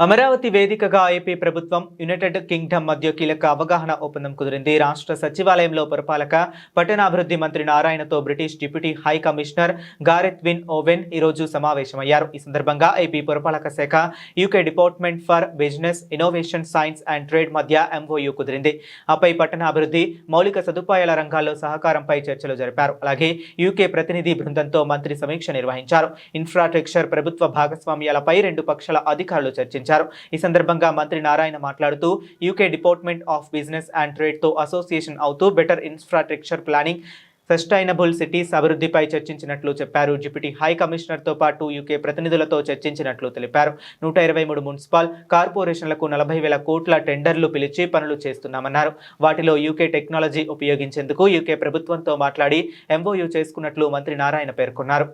అమరావతి వేదికగా ఏపీ ప్రభుత్వం United Kingdom మధ్య కీలక అవగాహన ఒప్పందం కుదిరింది. రాష్ట్ర సచివాలయంలో పురపాలక పట్టణాభివృద్ధి మంత్రి నారాయణతో British deputy high commissioner Gareth Wyn Owen ఈరోజు సమావేశమయ్యారు. ఈ సందర్భంగా ఏపీ పురపాలక శాఖ, UK department for business, innovation, science and trade మధ్య ఎంఓయూ కుదిరింది. ఆపై పట్టణాభివృద్ధి, మౌలిక సదుపాయాల రంగాల్లో సహకారంపై చర్చలు జరిపారు. అలాగే యూకే ప్రతినిధి బృందంతో మంత్రి సమీక్ష నిర్వహించారు. ఇన్ఫ్రాస్ట్రక్చర్, ప్రభుత్వ భాగస్వామ్యాలపై రెండు పక్షాల అధికారులు చర్చించారు. ఈ సందర్భంగా మంత్రి నారాయణ మాట్లాడుతూ UK department of business and trade తో అసోసియేషన్ అవుతూ better infrastructure planning, sustainable cities అభివృద్ధిపై చర్చించినట్లు చెప్పారు. డిప్యూటీ హై కమిషనర్ తో పాటు యూకే ప్రతినిధులతో చర్చించినట్లు తెలిపారు. 123 మున్సిపల్ కార్పొరేషన్లకు 40,000 కోట్ల టెండర్లు పిలిచి పనులు చేస్తున్నామన్నారు. వాటిలో యూకే టెక్నాలజీ ఉపయోగించేందుకు యూకే ప్రభుత్వంతో మాట్లాడి ఎంఓయూ చేసుకున్నట్లు మంత్రి నారాయణ పేర్కొన్నారు.